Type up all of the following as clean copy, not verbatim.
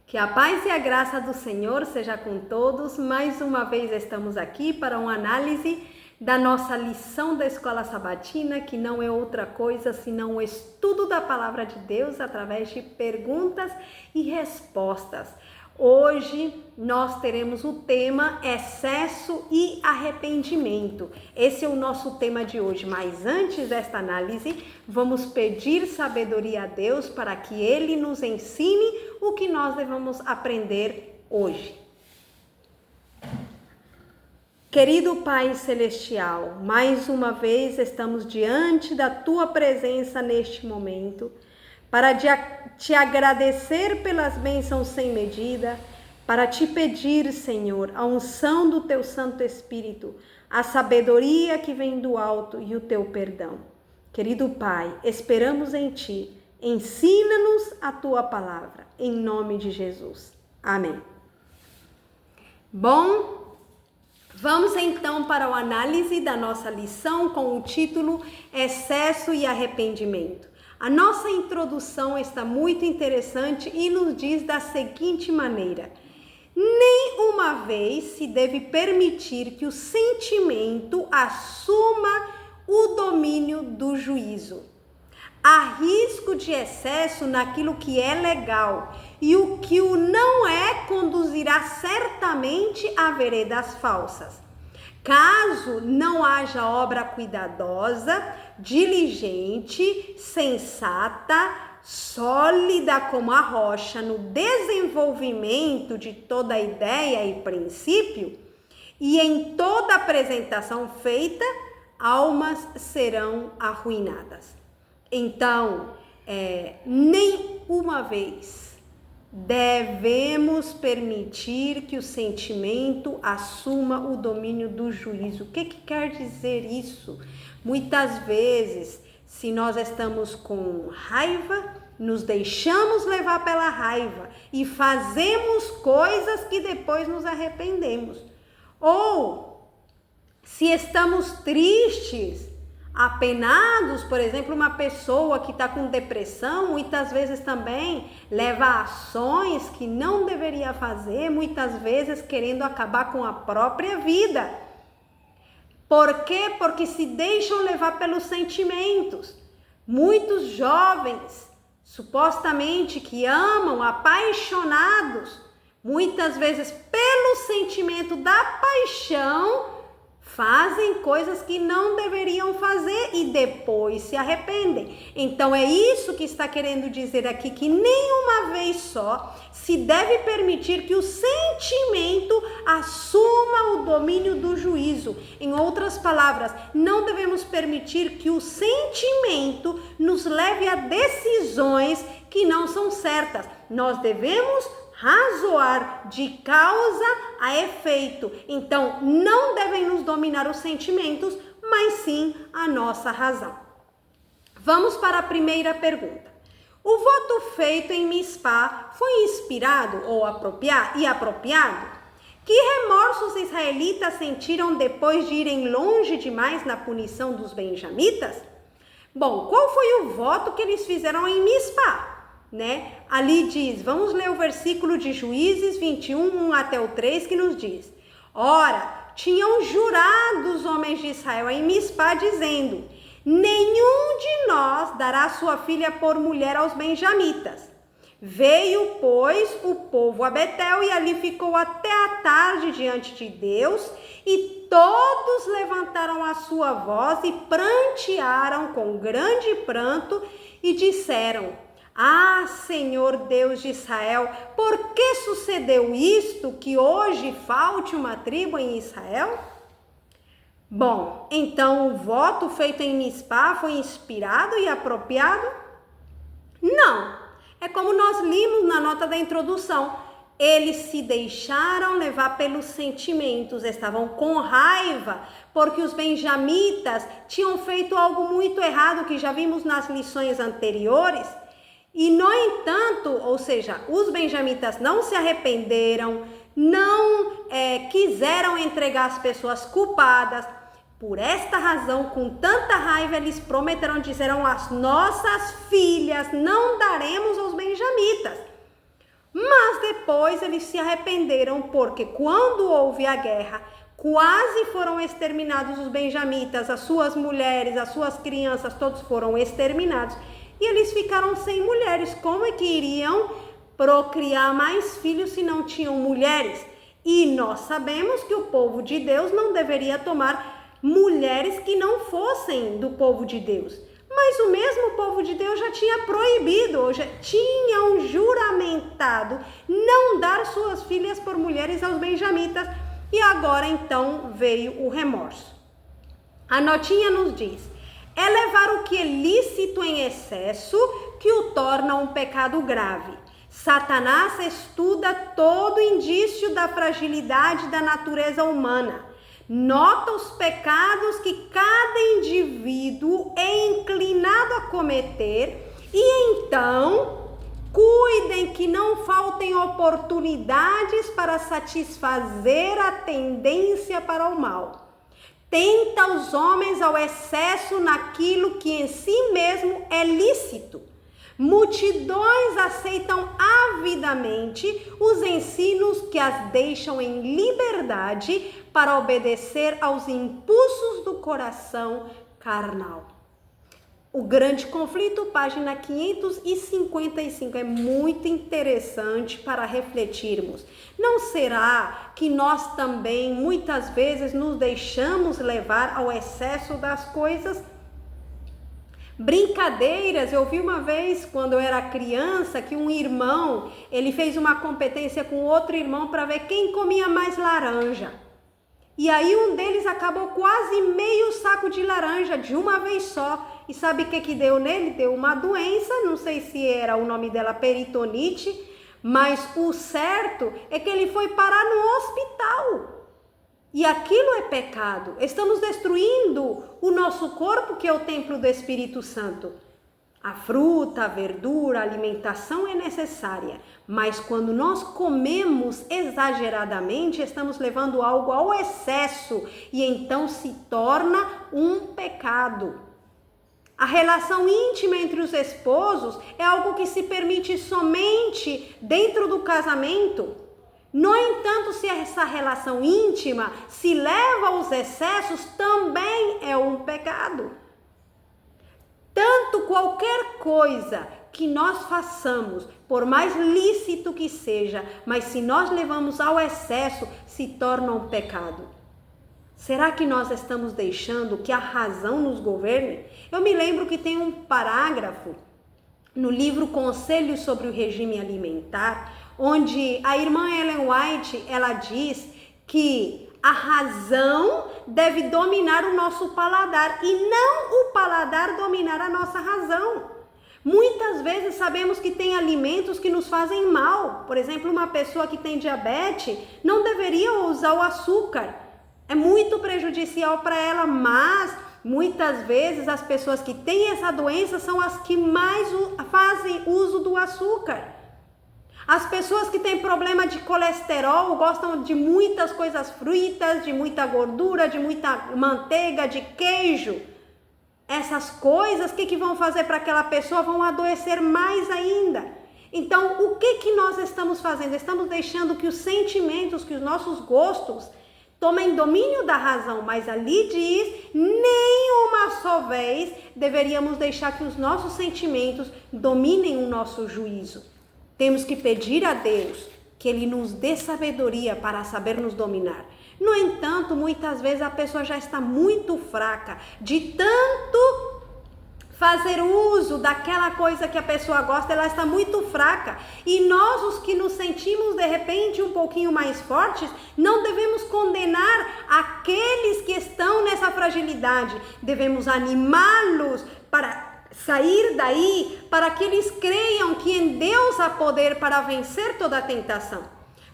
Que a paz e a graça do Senhor seja com todos. Mais uma vez estamos aqui para uma análise da nossa lição da Escola Sabatina, que não é outra coisa senão o estudo da Palavra de Deus através de perguntas e respostas. Hoje nós teremos o tema excesso e arrependimento. Esse é o nosso tema de hoje, mas antes desta análise, vamos pedir sabedoria a Deus para que Ele nos ensine o que nós devemos aprender hoje. Querido Pai Celestial, mais uma vez estamos diante da Tua presença neste momento, para te agradecer pelas bênçãos sem medida, para te pedir, Senhor, a unção do Teu Santo Espírito, a sabedoria que vem do alto e o Teu perdão. Querido Pai, esperamos em Ti, ensina-nos a Tua palavra, em nome de Jesus. Amém. Bom, vamos então para a análise da nossa lição com o título Excesso e Arrependimento. A nossa introdução está muito interessante e nos diz da seguinte maneira: nem uma vez se deve permitir que o sentimento assuma o domínio do juízo. Há risco de excesso naquilo que é legal, e o que o não é conduzirá certamente a veredas falsas. Caso não haja obra cuidadosa, diligente, sensata, sólida como a rocha no desenvolvimento de toda ideia e princípio, e em toda apresentação feita, almas serão arruinadas. Então, nem uma vez devemos permitir que o sentimento assuma o domínio do juízo. O que quer dizer isso? Muitas vezes, se nós estamos com raiva, nos deixamos levar pela raiva e fazemos coisas que depois nos arrependemos. Ou, se estamos tristes, apenados, por exemplo, uma pessoa que está com depressão, muitas vezes também leva ações que não deveria fazer, muitas vezes querendo acabar com a própria vida. Por quê? Porque se deixam levar pelos sentimentos. Muitos jovens, supostamente que amam, apaixonados, muitas vezes pelo sentimento da paixão, fazem coisas que não deveriam fazer e depois se arrependem. Então é isso que está querendo dizer aqui, que nenhuma vez só se deve permitir que o sentimento assuma o domínio do juízo. Em outras palavras, não devemos permitir que o sentimento nos leve a decisões que não são certas. Nós devemos razoar de causa a efeito. Então, não devem nos dominar os sentimentos, mas sim a nossa razão. Vamos para a primeira pergunta. O voto feito em Mispá foi inspirado ou apropriado? Que remorsos os israelitas sentiram depois de irem longe demais na punição dos benjamitas? Bom, qual foi o voto que eles fizeram em Mispá? Ali diz, vamos ler o versículo de Juízes 21, 1 até o 3, que nos diz: ora, tinham jurado os homens de Israel em Mispá, dizendo: nenhum de nós dará sua filha por mulher aos benjamitas. Veio, pois, o povo a Betel e ali ficou até a tarde diante de Deus, e todos levantaram a sua voz e prantearam com grande pranto e disseram: ah, Senhor Deus de Israel, por que sucedeu isto, que hoje falte uma tribo em Israel? Bom, então o voto feito em Mispá foi inspirado e apropriado? Não, é como nós limos na nota da introdução. Eles se deixaram levar pelos sentimentos, estavam com raiva, porque os benjamitas tinham feito algo muito errado, que já vimos nas lições anteriores. E, no entanto, ou seja, os benjamitas não se arrependeram, não quiseram entregar as pessoas culpadas. Por esta razão, com tanta raiva, eles prometeram, disseram: as nossas filhas não daremos aos benjamitas. Mas depois eles se arrependeram, porque quando houve a guerra, quase foram exterminados os benjamitas, as suas mulheres, as suas crianças, todos foram exterminados. E eles ficaram sem mulheres. Como é que iriam procriar mais filhos se não tinham mulheres? E nós sabemos que o povo de Deus não deveria tomar mulheres que não fossem do povo de Deus. Mas o mesmo povo de Deus já tinha proibido, ou já tinham juramentado não dar suas filhas por mulheres aos benjamitas. E agora então veio o remorso. A notinha nos diz: é levar o que é lícito em excesso que o torna um pecado grave. Satanás estuda todo indício da fragilidade da natureza humana. Nota os pecados que cada indivíduo é inclinado a cometer e então cuidem que não faltem oportunidades para satisfazer a tendência para o mal. Tenta os homens ao excesso naquilo que em si mesmo é lícito. Multidões aceitam avidamente os ensinos que as deixam em liberdade para obedecer aos impulsos do coração carnal. O Grande Conflito, página 555, é muito interessante para refletirmos. Não será que nós também muitas vezes nos deixamos levar ao excesso das coisas? Brincadeiras, eu vi uma vez quando eu era criança que um irmão, ele fez uma competência com outro irmão para ver quem comia mais laranja. E aí um deles acabou quase meio saco de laranja de uma vez só. E sabe o que deu nele? Deu uma doença, não sei se era o nome dela peritonite, mas o certo é que ele foi parar no hospital. E aquilo é pecado. Estamos destruindo o nosso corpo, que é o templo do Espírito Santo. A fruta, a verdura, a alimentação é necessária, mas quando nós comemos exageradamente, estamos levando algo ao excesso e então se torna um pecado. A relação íntima entre os esposos é algo que se permite somente dentro do casamento. No entanto, se essa relação íntima se leva aos excessos, também é um pecado. Tanto qualquer coisa que nós façamos, por mais lícito que seja, mas se nós levamos ao excesso, se torna um pecado. Será que nós estamos deixando que a razão nos governe? Eu me lembro que tem um parágrafo no livro Conselhos sobre o Regime Alimentar, onde a irmã Ellen White, ela diz que a razão deve dominar o nosso paladar e não o paladar dominar a nossa razão. Muitas vezes sabemos que tem alimentos que nos fazem mal. Por exemplo, uma pessoa que tem diabetes não deveria usar o açúcar. É muito prejudicial para ela, mas muitas vezes as pessoas que têm essa doença são as que mais fazem uso do açúcar. As pessoas que têm problema de colesterol gostam de muitas coisas fritas, de muita gordura, de muita manteiga, de queijo. Essas coisas, o que vão fazer para aquela pessoa? Vão adoecer mais ainda. Então, o que nós estamos fazendo? Estamos deixando que os sentimentos, que os nossos gostos tomem domínio da razão, mas ali diz, nem uma só vez deveríamos deixar que os nossos sentimentos dominem o nosso juízo. Temos que pedir a Deus que Ele nos dê sabedoria para saber nos dominar. No entanto, muitas vezes a pessoa já está muito fraca de tanto fazer uso daquela coisa que a pessoa gosta, ela está muito fraca. E nós, os que nos sentimos de repente um pouquinho mais fortes, não devemos condenar aqueles que estão nessa fragilidade. Devemos animá-los para sair daí, para que eles creiam que em Deus há poder para vencer toda a tentação.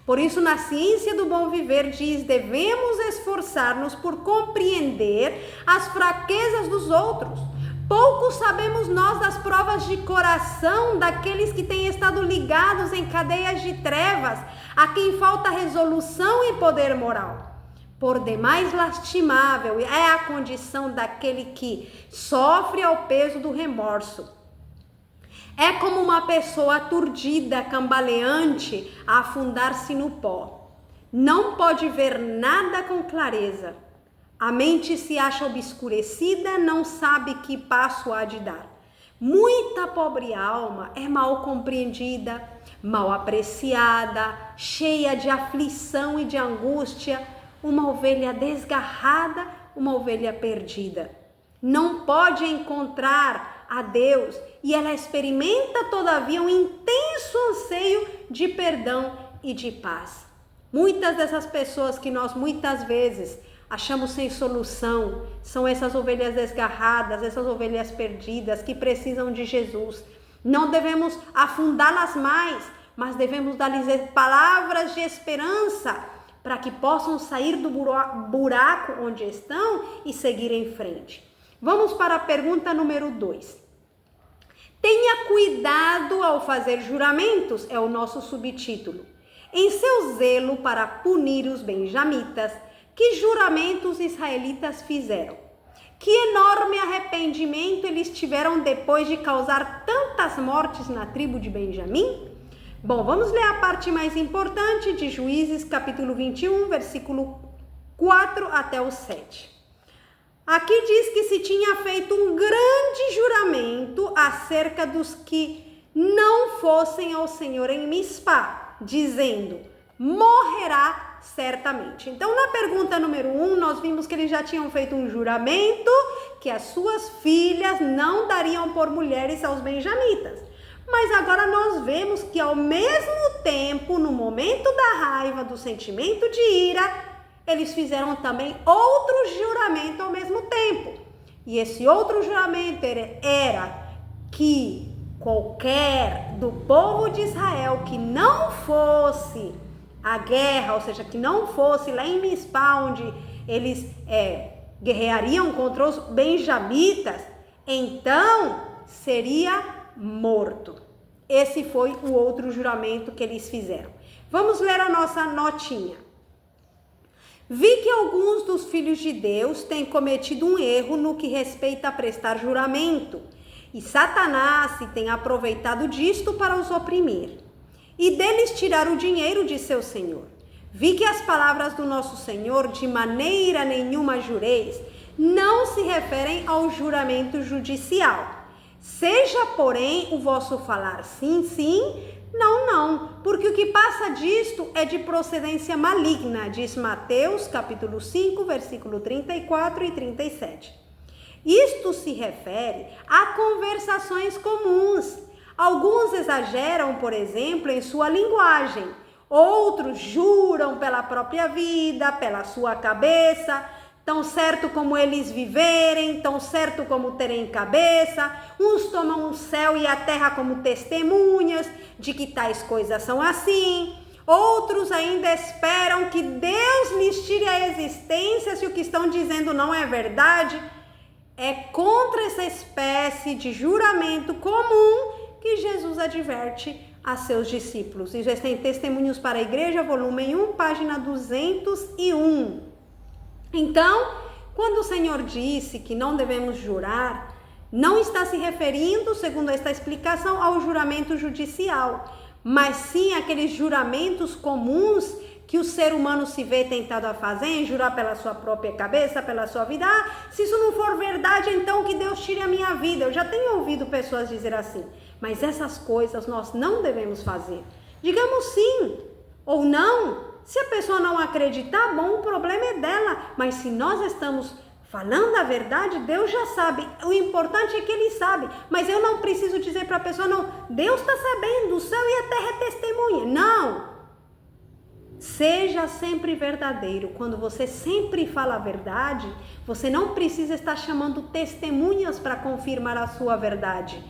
Por isso, na ciência do bom viver diz, devemos esforçar-nos por compreender as fraquezas dos outros. Pouco sabemos nós das provas de coração daqueles que têm estado ligados em cadeias de trevas, a quem falta resolução e poder moral. Por demais lastimável é a condição daquele que sofre ao peso do remorso. É como uma pessoa aturdida, cambaleante, a afundar-se no pó. Não pode ver nada com clareza. A mente se acha obscurecida, não sabe que passo há de dar. Muita pobre alma é mal compreendida, mal apreciada, cheia de aflição e de angústia, uma ovelha desgarrada, uma ovelha perdida. Não pode encontrar a Deus e ela experimenta todavia um intenso anseio de perdão e de paz. Muitas dessas pessoas que nós muitas vezes achamos sem solução são essas ovelhas desgarradas, essas ovelhas perdidas que precisam de Jesus. Não devemos afundá-las mais, mas devemos dar-lhes palavras de esperança para que possam sair do buraco onde estão e seguir em frente. Vamos para a pergunta número 2. Tenha cuidado ao fazer juramentos, é o nosso subtítulo. Em seu zelo para punir os benjamitas, que juramentos os israelitas fizeram? Que enorme arrependimento eles tiveram depois de causar tantas mortes na tribo de Benjamim? Bom, vamos ler a parte mais importante de Juízes, capítulo 21, versículo 4 até o 7. Aqui diz que se tinha feito um grande juramento acerca dos que não fossem ao Senhor em Mispá, dizendo, morrerá certamente. Então, na pergunta número 1, nós vimos que eles já tinham feito um juramento que as suas filhas não dariam por mulheres aos benjamitas. Mas agora nós vemos que ao mesmo tempo, no momento da raiva, do sentimento de ira, eles fizeram também outro juramento ao mesmo tempo. E esse outro juramento era que qualquer do povo de Israel que não fosse à guerra, ou seja, que não fosse lá em Mispá, onde eles guerreariam contra os benjamitas, então seria morto. Esse foi o outro juramento que eles fizeram. Vamos ler a nossa notinha. Vi que alguns dos filhos de Deus têm cometido um erro no que respeita a prestar juramento, e Satanás se tem aproveitado disto para os oprimir, e deles tirar o dinheiro de seu senhor. Vi que as palavras do nosso Senhor, de maneira nenhuma jureis, não se referem ao juramento judicial. Seja, porém, o vosso falar sim, sim, não, não, porque o que passa disto é de procedência maligna, diz Mateus, capítulo 5, versículo 34 e 37. Isto se refere a conversações comuns. Alguns exageram, por exemplo, em sua linguagem. Outros juram pela própria vida, pela sua cabeça, tão certo como eles viverem, tão certo como terem cabeça. Uns tomam o céu e a terra como testemunhas de que tais coisas são assim. Outros ainda esperam que Deus lhes tire a existência se o que estão dizendo não é verdade. É contra essa espécie de juramento comum que Jesus adverte a seus discípulos. Existem Testemunhos para a Igreja, volume 1, página 201. Então, quando o Senhor disse que não devemos jurar, não está se referindo, segundo esta explicação, ao juramento judicial, mas sim aqueles juramentos comuns que o ser humano se vê tentado a fazer, em jurar pela sua própria cabeça, pela sua vida. Se isso não for verdade, então que Deus tire a minha vida. Eu já tenho ouvido pessoas dizer assim, mas essas coisas nós não devemos fazer. Digamos sim ou não. Se a pessoa não acreditar, bom, o problema é dela. Mas se nós estamos falando a verdade, Deus já sabe. O importante é que Ele sabe. Mas eu não preciso dizer para a pessoa, não, Deus está sabendo, o céu e a terra é testemunha. Não. Seja sempre verdadeiro. Quando você sempre fala a verdade, você não precisa estar chamando testemunhas para confirmar a sua verdade.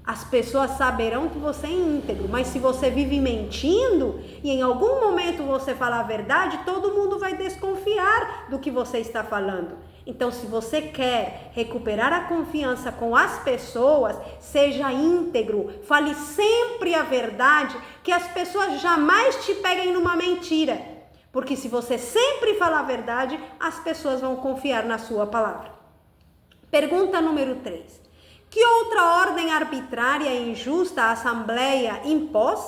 As pessoas saberão que você é íntegro, mas se você vive mentindo e em algum momento você falar a verdade, todo mundo vai desconfiar do que você está falando. Então, se você quer recuperar a confiança com as pessoas, seja íntegro, fale sempre a verdade, que as pessoas jamais te peguem numa mentira. Porque se você sempre falar a verdade, as pessoas vão confiar na sua palavra. Pergunta número 3. Que outra ordem arbitrária e injusta a Assembleia impôs?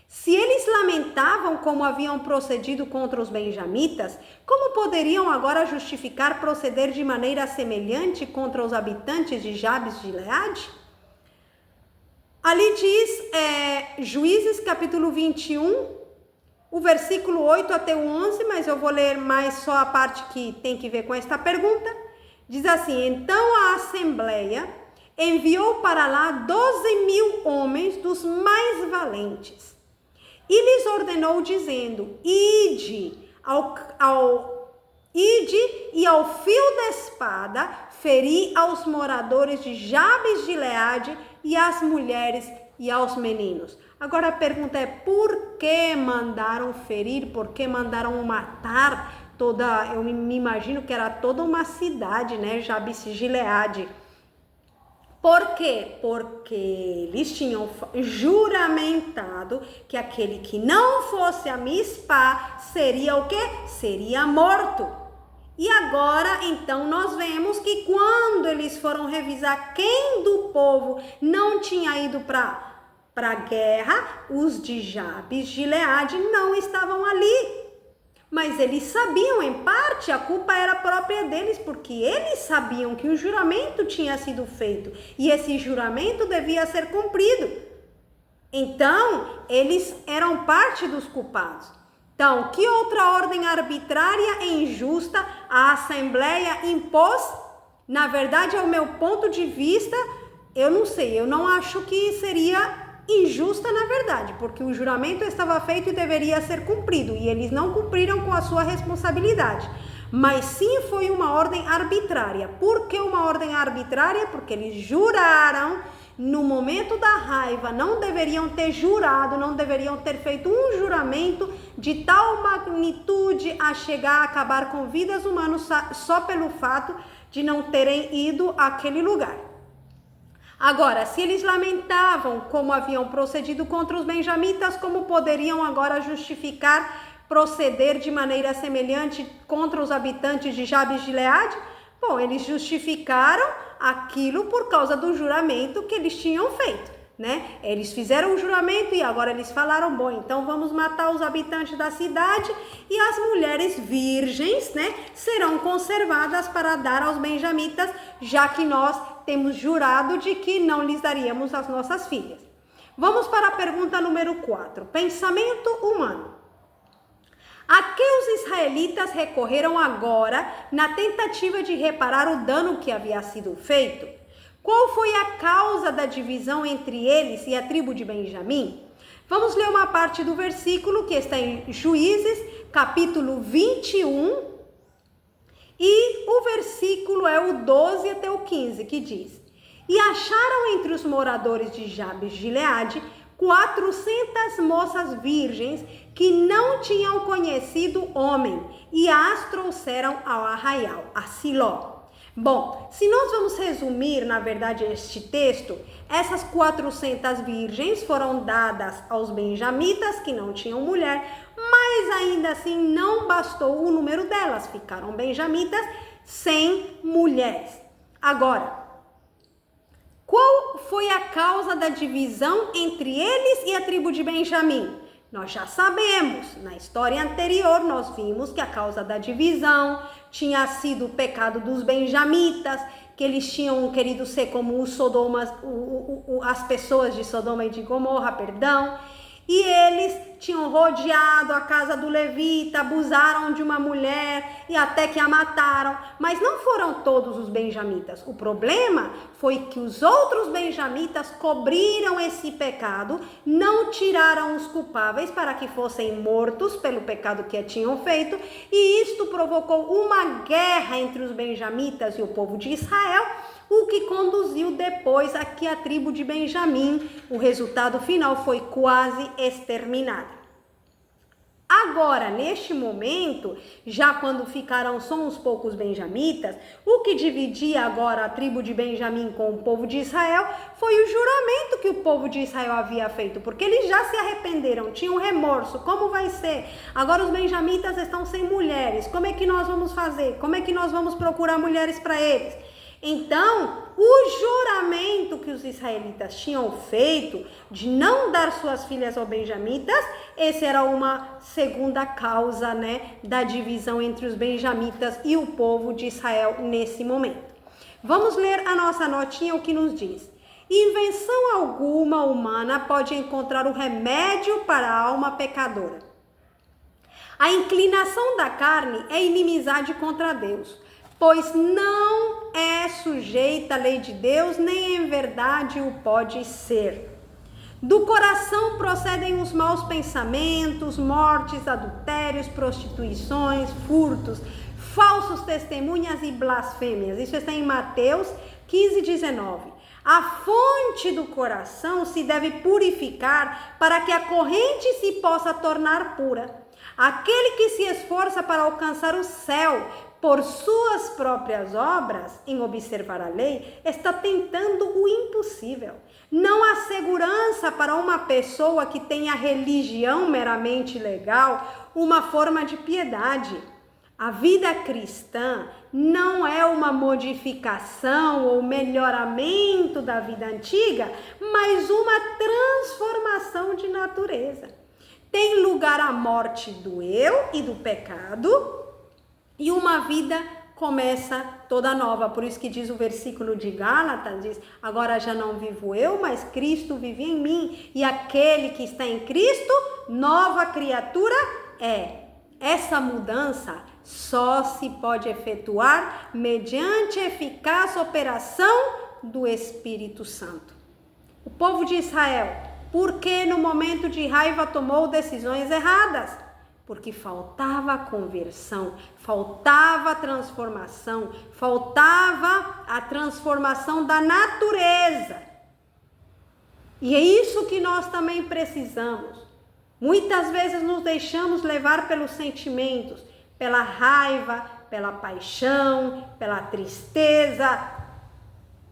Se eles lamentavam como haviam procedido contra os benjamitas, como poderiam agora justificar proceder de maneira semelhante contra os habitantes de Jabes de Gileade? Ali diz, Juízes capítulo 21, o versículo 8 até o 11, mas eu vou ler mais só a parte que tem que ver com esta pergunta. Diz assim: então a Assembleia enviou para lá 12.000 homens dos mais valentes e lhes ordenou dizendo: ide e ao fio da espada feri aos moradores de Jabes de Gileade e às mulheres e aos meninos. Agora a pergunta é: por que mandaram ferir? Por que mandaram matar eu me imagino que era toda uma cidade, né? Jabes de Gileade. Por quê? Porque eles tinham juramentado que aquele que não fosse a Mispá seria o quê? Seria morto. E agora, então, nós vemos que quando eles foram revisar quem do povo não tinha ido para a guerra, os de Jabes de Gileade não estavam ali. Mas eles sabiam, em parte, a culpa era própria deles, porque eles sabiam que o juramento tinha sido feito e esse juramento devia ser cumprido. Então, eles eram parte dos culpados. Então, que outra ordem arbitrária e injusta a Assembleia impôs? Na verdade, ao meu ponto de vista, eu não sei, eu não acho que seria injusta na verdade, porque o juramento estava feito e deveria ser cumprido, e eles não cumpriram com a sua responsabilidade. Mas sim foi uma ordem arbitrária. Por que uma ordem arbitrária? Porque eles juraram no momento da raiva, não deveriam ter jurado, não deveriam ter feito um juramento de tal magnitude a chegar a acabar com vidas humanas só pelo fato de não terem ido àquele lugar. Agora, se eles lamentavam como haviam procedido contra os benjamitas, como poderiam agora justificar proceder de maneira semelhante contra os habitantes de Jabes de Gileade? Bom, eles justificaram aquilo por causa do juramento que eles tinham feito, né? Eles fizeram o juramento e agora eles falaram: bom, então vamos matar os habitantes da cidade e as mulheres virgens, né, serão conservadas para dar aos benjamitas, já que nós temos jurado de que não lhes daríamos as nossas filhas. Vamos para a pergunta número 4. Pensamento humano. A que os israelitas recorreram agora na tentativa de reparar o dano que havia sido feito? Qual foi a causa da divisão entre eles e a tribo de Benjamim? Vamos ler uma parte do versículo que está em Juízes, capítulo 21, e o versículo é o 12 até o 15, que diz: e acharam entre os moradores de Jabes de Gileade 400 moças virgens que não tinham conhecido homem, e as trouxeram ao arraial, a Siló. Bom, se nós vamos resumir, na verdade, este texto, essas 400 virgens foram dadas aos benjamitas, que não tinham mulher, mas ainda assim não bastou o número delas, ficaram benjamitas sem mulheres. Agora, qual foi a causa da divisão entre eles e a tribo de Benjamim? Nós já sabemos, na história anterior nós vimos que a causa da divisão tinha sido o pecado dos benjamitas, que eles tinham querido ser como os Sodomas, as pessoas de Sodoma e de Gomorra, perdão, e eles tinham rodeado a casa do levita, abusaram de uma mulher e até que a mataram, mas não foram todos os benjamitas. O problema foi que os outros benjamitas cobriram esse pecado, não tiraram os culpáveis para que fossem mortos pelo pecado que tinham feito, e isto provocou uma guerra entre os benjamitas e o povo de Israel, o que conduziu depois a que a tribo de Benjamim, o resultado final foi quase exterminada. Agora, neste momento, já quando ficaram só uns poucos benjamitas, o que dividia agora a tribo de Benjamim com o povo de Israel foi o juramento que o povo de Israel havia feito, porque eles já se arrependeram, tinham remorso. Como vai ser? Agora os benjamitas estão sem mulheres, como é que nós vamos fazer? Como é que nós vamos procurar mulheres para eles? Então, o juramento que os israelitas tinham feito de não dar suas filhas aos benjamitas, essa era uma segunda causa, né, da divisão entre os benjamitas e o povo de Israel nesse momento. Vamos ler a nossa notinha, o que nos diz. Invenção alguma humana pode encontrar o remédio para a alma pecadora. A inclinação da carne é inimizade contra Deus, pois não é sujeita à lei de Deus, nem em verdade o pode ser. Do coração procedem os maus pensamentos, mortes, adultérios, prostituições, furtos, falsos testemunhas e blasfêmias. Isso está em Mateus 15:19. A fonte do coração se deve purificar para que a corrente se possa tornar pura. Aquele que se esforça para alcançar o céu por suas próprias obras, em observar a lei, está tentando o impossível. Não há segurança para uma pessoa que tenha religião meramente legal, uma forma de piedade. A vida cristã não é uma modificação ou melhoramento da vida antiga, mas uma transformação de natureza. Tem lugar a morte do eu e do pecado e uma vida começa toda nova. Por isso que diz o versículo de Gálatas, diz, agora já não vivo eu, mas Cristo vive em mim. E aquele que está em Cristo, nova criatura é. Essa mudança só se pode efetuar mediante a eficaz operação do Espírito Santo. O povo de Israel, por que no momento de raiva tomou decisões erradas? Porque faltava conversão, faltava transformação, faltava a transformação da natureza. E é isso que nós também precisamos. Muitas vezes nos deixamos levar pelos sentimentos, pela raiva, pela paixão, pela tristeza.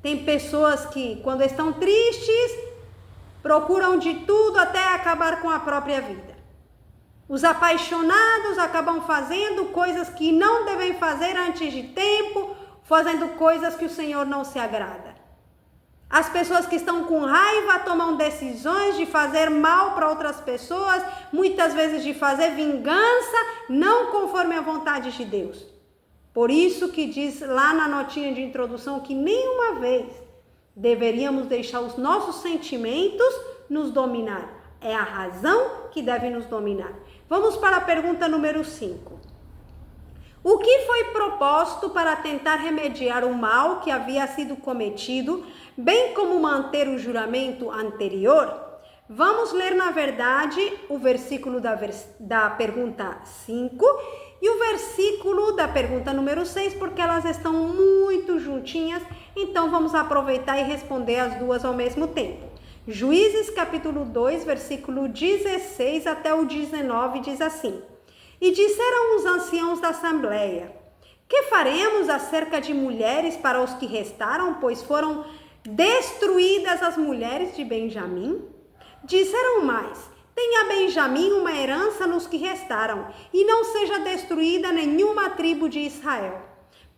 Tem pessoas que, quando estão tristes, procuram de tudo até acabar com a própria vida. Os apaixonados acabam fazendo coisas que não devem fazer antes de tempo, fazendo coisas que o Senhor não se agrada. As pessoas que estão com raiva tomam decisões de fazer mal para outras pessoas, muitas vezes de fazer vingança, não conforme a vontade de Deus. Por isso que diz lá na notinha de introdução que nenhuma vez deveríamos deixar os nossos sentimentos nos dominar. É a razão que deve nos dominar. Vamos para a pergunta número 5. O que foi proposto para tentar remediar o mal que havia sido cometido, bem como manter o juramento anterior? Vamos ler, na verdade, o versículo da pergunta 5 e o versículo da pergunta número 6, porque elas estão muito juntinhas, então vamos aproveitar e responder as duas ao mesmo tempo. Juízes capítulo 2, versículo 16 até o 19 diz assim: E disseram os anciãos da Assembleia: Que faremos acerca de mulheres para os que restaram, pois foram destruídas as mulheres de Benjamim? Disseram mais: Tenha Benjamim uma herança nos que restaram, e não seja destruída nenhuma tribo de Israel.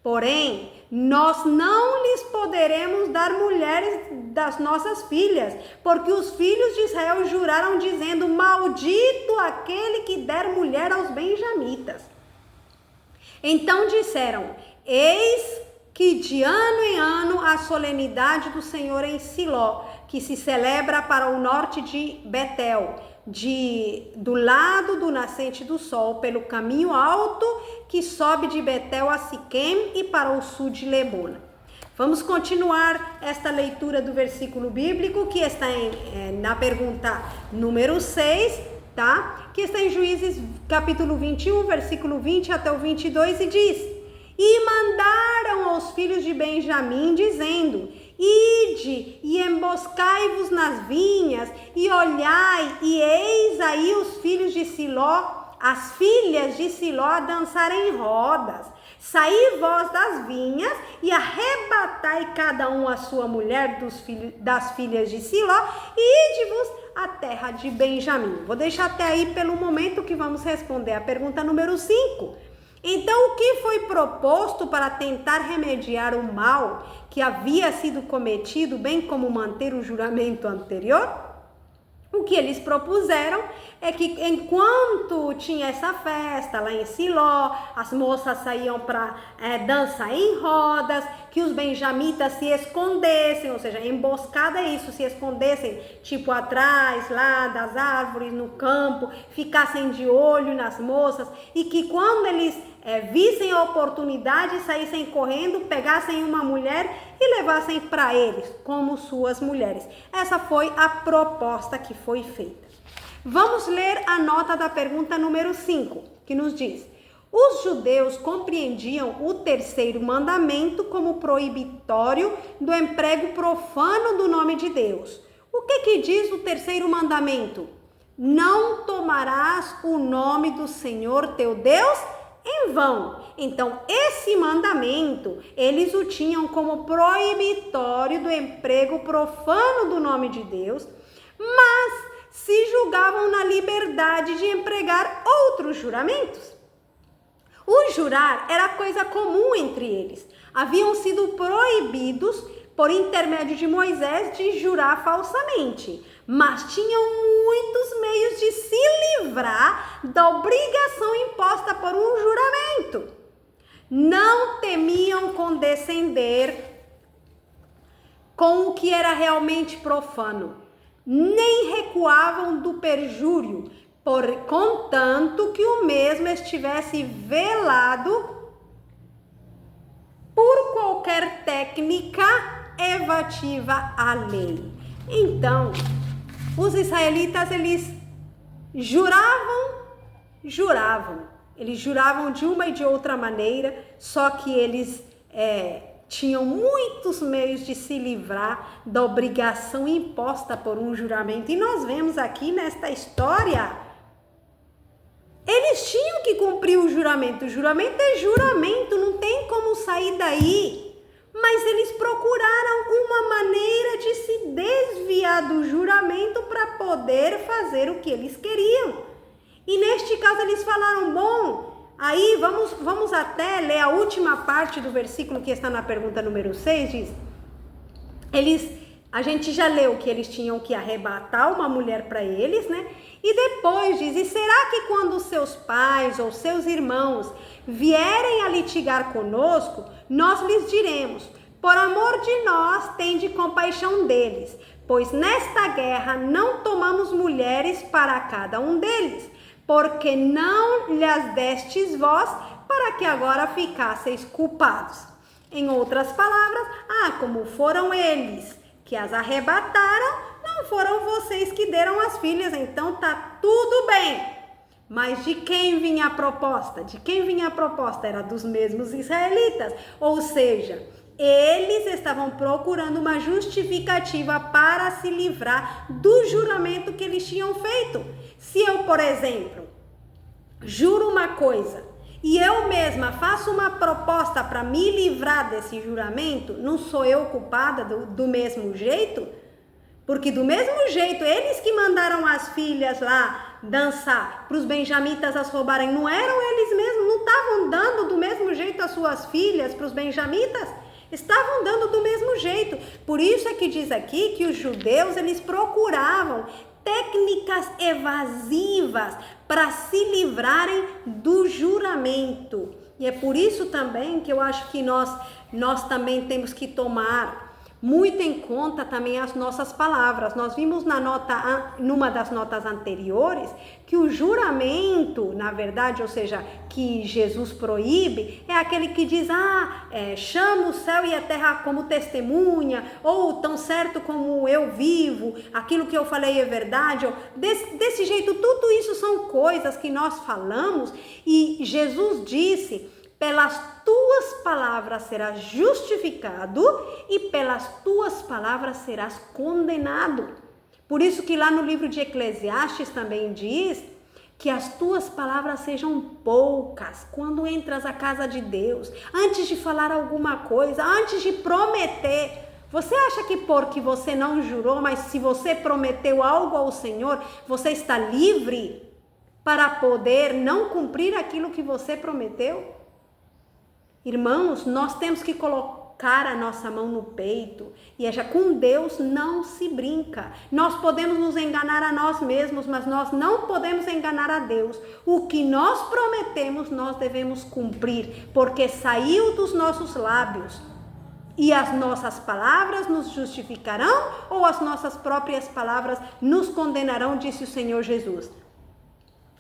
Porém, nós não lhes poderemos dar mulheres das nossas filhas, porque os filhos de Israel juraram dizendo: Maldito aquele que der mulher aos benjamitas. Então disseram: Eis que de ano em ano a solenidade do Senhor em Siló, que se celebra para o norte de Betel, do lado do nascente do sol, pelo caminho alto que sobe de Betel a Siquém e para o sul de Lebona. Vamos continuar esta leitura do versículo bíblico que está na pergunta número 6, tá? Que está em Juízes capítulo 21, versículo 20 até o 22 e diz: E mandaram aos filhos de Benjamim dizendo: Ide e emboscai-vos nas vinhas, e olhai, e eis aí os filhos de Siló, as filhas de Siló a dançarem em rodas. Saí vós das vinhas e arrebatai cada um a sua mulher das filhas de Siló, e ide-vos à terra de Benjamim. Vou deixar até aí pelo momento que vamos responder a pergunta número 5. Então, o que foi proposto para tentar remediar o mal que havia sido cometido, bem como manter o juramento anterior? O que eles propuseram é que enquanto tinha essa festa lá em Siló, as moças saíam para dançar em rodas, que os benjamitas se escondessem, ou seja, emboscada é isso, se escondessem tipo atrás lá das árvores, no campo, ficassem de olho nas moças e que quando eles vissem a oportunidade, saíssem correndo, pegassem uma mulher e levassem para eles como suas mulheres. Essa foi a proposta que foi feita. Vamos ler a nota da pergunta número 5, que nos diz: os judeus compreendiam o terceiro mandamento como proibitório do emprego profano do nome de Deus. O que diz o terceiro mandamento? Não tomarás o nome do Senhor teu Deus em vão. Então, esse mandamento, eles o tinham como proibitório do emprego profano do nome de Deus, mas se julgavam na liberdade de empregar outros juramentos. O jurar era coisa comum entre eles. Haviam sido proibidos, por intermédio de Moisés, de jurar falsamente, mas tinham muitos meios de se livrar da obrigação imposta por um juramento. Não temiam condescender com o que era realmente profano, nem recuavam do perjúrio, contanto que o mesmo estivesse velado por qualquer técnica evativa à lei. Então, os israelitas, eles juravam, eles juravam de uma e de outra maneira, só que eles tinham muitos meios de se livrar da obrigação imposta por um juramento. E nós vemos aqui nesta história, eles tinham que cumprir o juramento é juramento, não tem como sair daí. Mas eles procuraram uma maneira de se desviar do juramento para poder fazer o que eles queriam. E neste caso eles falaram, bom, aí vamos até ler a última parte do versículo que está na pergunta número 6, diz, a gente já leu que eles tinham que arrebatar uma mulher para eles, né? E depois diz, e será que quando seus pais ou seus irmãos vierem a litigar conosco, nós lhes diremos, por amor de nós, tende compaixão deles, pois nesta guerra não tomamos mulheres para cada um deles, porque não lhes destes vós, para que agora ficasseis culpados. Em outras palavras, como foram eles que as arrebataram, não foram vocês que deram as filhas, então tá tudo bem. Mas de quem vinha a proposta? Era dos mesmos israelitas, ou seja, eles estavam procurando uma justificativa para se livrar do juramento que eles tinham feito. Se eu, por exemplo, juro uma coisa e eu mesma faço uma proposta para me livrar desse juramento, não sou eu culpada do mesmo jeito? Porque do mesmo jeito, eles que mandaram as filhas lá dançar para os benjamitas as roubarem, não eram eles mesmos? Não estavam dando do mesmo jeito as suas filhas para os benjamitas? Estavam dando do mesmo jeito. Por isso é que diz aqui que os judeus, eles procuravam técnicas evasivas para se livrarem do juramento. E é por isso também que eu acho que nós também temos que tomar muito em conta também as nossas palavras. Nós vimos numa das notas anteriores que o juramento, na verdade, ou seja, que Jesus proíbe, é aquele que diz, chama o céu e a terra como testemunha, ou tão certo como eu vivo, aquilo que eu falei é verdade, ou desse jeito, tudo isso são coisas que nós falamos e Jesus disse, pelas tuas palavras serás justificado e pelas tuas palavras serás condenado. Por isso que lá no livro de Eclesiastes também diz que as tuas palavras sejam poucas quando entras à casa de Deus, antes de falar alguma coisa, antes de prometer. Você acha que porque você não jurou, mas se você prometeu algo ao Senhor, você está livre? para poder não cumprir aquilo que você prometeu? Irmãos, nós temos que colocar a nossa mão no peito e com Deus não se brinca. Nós podemos nos enganar a nós mesmos, mas nós não podemos enganar a Deus. O que nós prometemos, nós devemos cumprir, porque saiu dos nossos lábios. E as nossas palavras nos justificarão ou as nossas próprias palavras nos condenarão, disse o Senhor Jesus.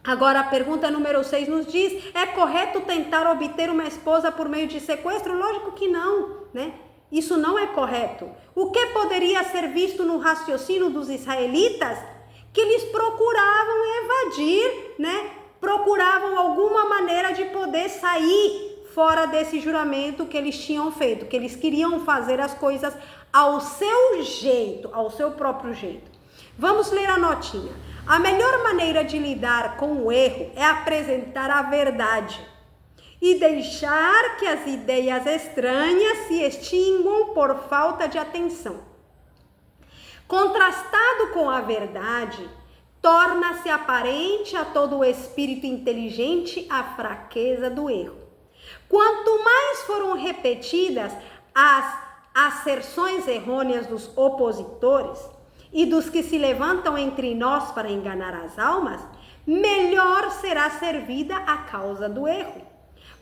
Agora a pergunta número 6 nos diz: é correto tentar obter uma esposa por meio de sequestro? Lógico que não, né? Isso não é correto. O que poderia ser visto no raciocínio dos israelitas? Que eles procuravam evadir, né? Procuravam alguma maneira de poder sair fora desse juramento que eles tinham feito, que eles queriam fazer as coisas ao seu jeito, ao seu próprio jeito. Vamos ler a notinha. A melhor maneira de lidar com o erro é apresentar a verdade e deixar que as ideias estranhas se extinguam por falta de atenção. Contrastado com a verdade, torna-se aparente a todo o espírito inteligente a fraqueza do erro. Quanto mais foram repetidas as asserções errôneas dos opositores e dos que se levantam entre nós para enganar as almas, melhor será servida a causa do erro.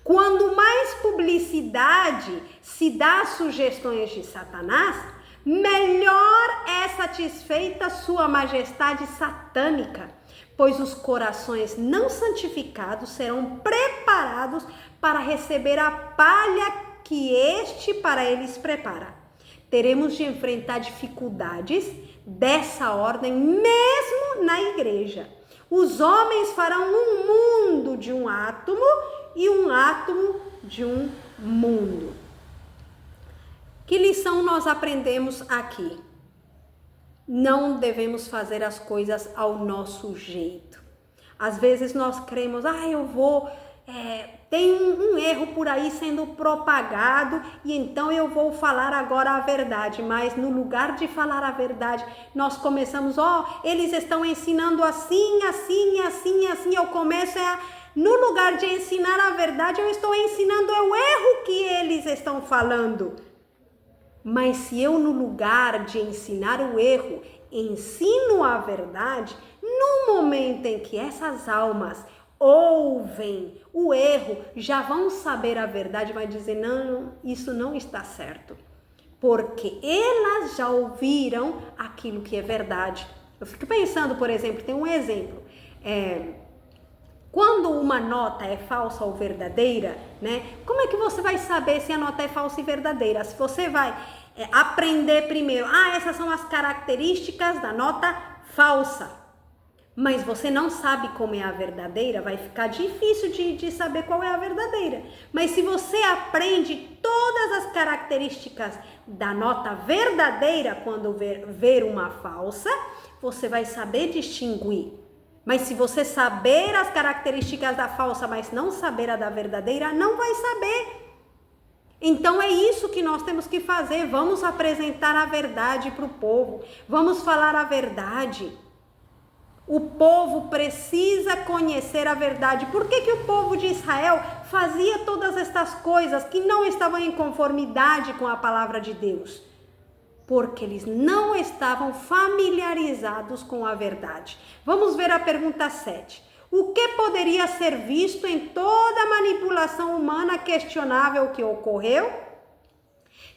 Quando mais publicidade se dá às sugestões de Satanás, melhor é satisfeita sua majestade satânica, pois os corações não santificados serão preparados para receber a palha que este para eles prepara. Teremos de enfrentar dificuldades dessa ordem mesmo na igreja. Os homens farão um mundo de um átomo e um átomo de um mundo. Que lição nós aprendemos aqui? Não devemos fazer as coisas ao nosso jeito. Às vezes nós cremos, tem um erro por aí sendo propagado e então eu vou falar agora a verdade, mas no lugar de falar a verdade, nós começamos, eles estão ensinando assim, eu começo no lugar de ensinar a verdade, eu estou ensinando o erro que eles estão falando. Mas se eu, no lugar de ensinar o erro, ensino a verdade, no momento em que essas almas ouvem o erro, já vão saber a verdade, vai dizer, não, isso não está certo. Porque elas já ouviram aquilo que é verdade. Eu fico pensando, por exemplo, tem um exemplo. Quando uma nota é falsa ou verdadeira, né? Como é que você vai saber se a nota é falsa e verdadeira? Se você vai aprender primeiro, essas são as características da nota falsa, mas você não sabe como é a verdadeira, vai ficar difícil de saber qual é a verdadeira. Mas se você aprende todas as características da nota verdadeira, quando ver uma falsa, você vai saber distinguir. Mas se você saber as características da falsa, mas não saber a da verdadeira, não vai saber. Então é isso que nós temos que fazer. Vamos apresentar a verdade para o povo. Vamos falar a verdade. O povo precisa conhecer a verdade. Por que o povo de Israel fazia todas estas coisas que não estavam em conformidade com a palavra de Deus? Porque eles não estavam familiarizados com a verdade. Vamos ver a pergunta 7. O que poderia ser visto em toda a manipulação humana questionável que ocorreu?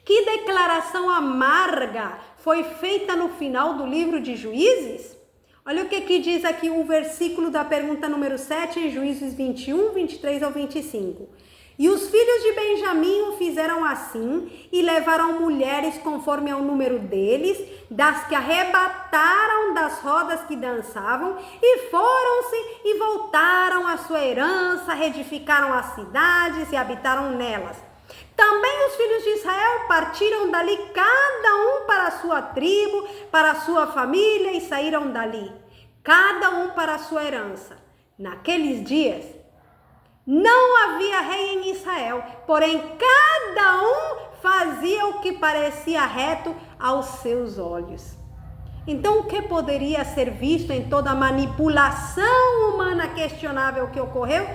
Que declaração amarga foi feita no final do livro de Juízes? Olha o que diz aqui o versículo da pergunta número 7 em Juízes 21, 23 ao 25. E os filhos de Benjamim o fizeram assim e levaram mulheres conforme ao número deles, das que arrebataram das rodas que dançavam, e foram-se e voltaram à sua herança, reedificaram as cidades e habitaram nelas. Também os filhos de Israel partiram dali, cada um para a sua tribo, para a sua família, e saíram dali, cada um para a sua herança. Naqueles dias, não havia rei em Israel, porém cada um fazia o que parecia reto aos seus olhos. Então, o que poderia ser visto em toda a manipulação humana questionável que ocorreu?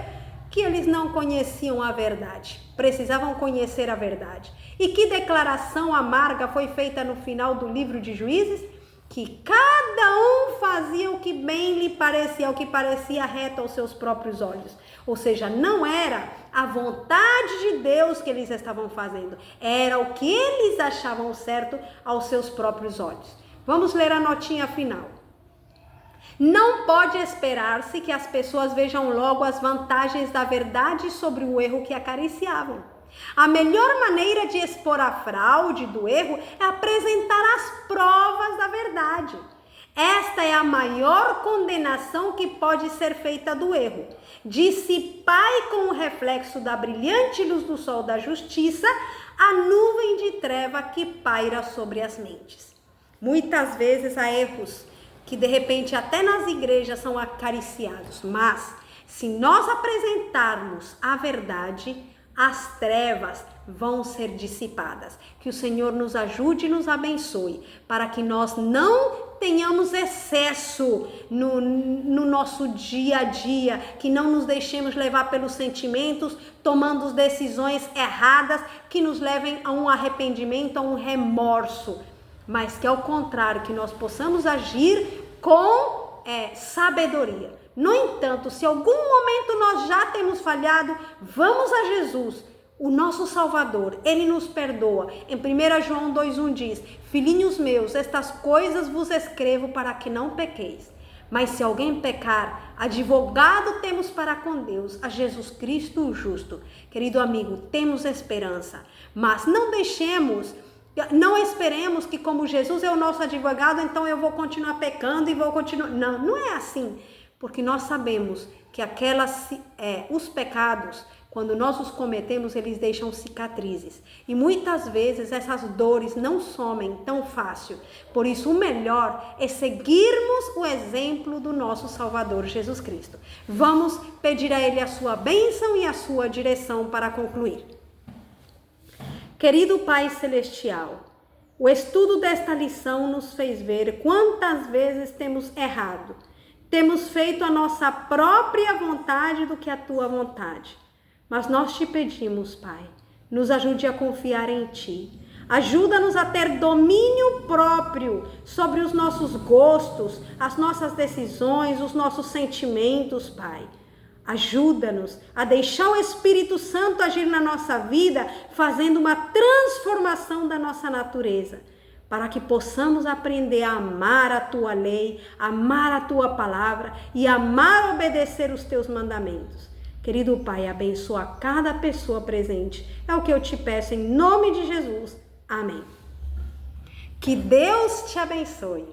Que eles não conheciam a verdade, precisavam conhecer a verdade. E que declaração amarga foi feita no final do livro de Juízes? Que cada um fazia o que bem lhe parecia, o que parecia reto aos seus próprios olhos. Ou seja, não era a vontade de Deus que eles estavam fazendo, era o que eles achavam certo aos seus próprios olhos. Vamos ler a notinha final. Não pode esperar-se que as pessoas vejam logo as vantagens da verdade sobre o erro que acariciavam. A melhor maneira de expor a fraude do erro é apresentar as provas da verdade. Esta é a maior condenação que pode ser feita do erro. Dissipai com o reflexo da brilhante luz do sol da justiça a nuvem de treva que paira sobre as mentes. Muitas vezes há erros que de repente até nas igrejas são acariciados, mas se nós apresentarmos a verdade, as trevas vão ser dissipadas. Que o Senhor nos ajude e nos abençoe, para que nós não tenhamos excesso no nosso dia a dia, que não nos deixemos levar pelos sentimentos, tomando decisões erradas que nos levem a um arrependimento, a um remorso, mas que ao contrário, que nós possamos agir com sabedoria. No entanto, se algum momento nós já temos falhado, vamos a Jesus, o nosso Salvador, Ele nos perdoa. Em 1 João 2,1 diz: filhinhos meus, estas coisas vos escrevo para que não pequeis. Mas se alguém pecar, advogado temos para com Deus, a Jesus Cristo o justo. Querido amigo, temos esperança, mas não esperemos que como Jesus é o nosso advogado, então eu vou continuar pecando e vou continuar... Não, não é assim. Porque nós sabemos que os pecados, quando nós os cometemos, eles deixam cicatrizes. E muitas vezes essas dores não somem tão fácil. Por isso, o melhor é seguirmos o exemplo do nosso Salvador Jesus Cristo. Vamos pedir a Ele a sua bênção e a sua direção para concluir. Querido Pai Celestial, o estudo desta lição nos fez ver quantas vezes temos errado. Temos feito a nossa própria vontade do que a tua vontade. Mas nós te pedimos, Pai, nos ajude a confiar em Ti. Ajuda-nos a ter domínio próprio sobre os nossos gostos, as nossas decisões, os nossos sentimentos, Pai. Ajuda-nos a deixar o Espírito Santo agir na nossa vida, fazendo uma transformação da nossa natureza, para que possamos aprender a amar a Tua lei, amar a Tua palavra e amar obedecer os Teus mandamentos. Querido Pai, abençoa cada pessoa presente. É o que eu te peço em nome de Jesus. Amém. Que Deus te abençoe.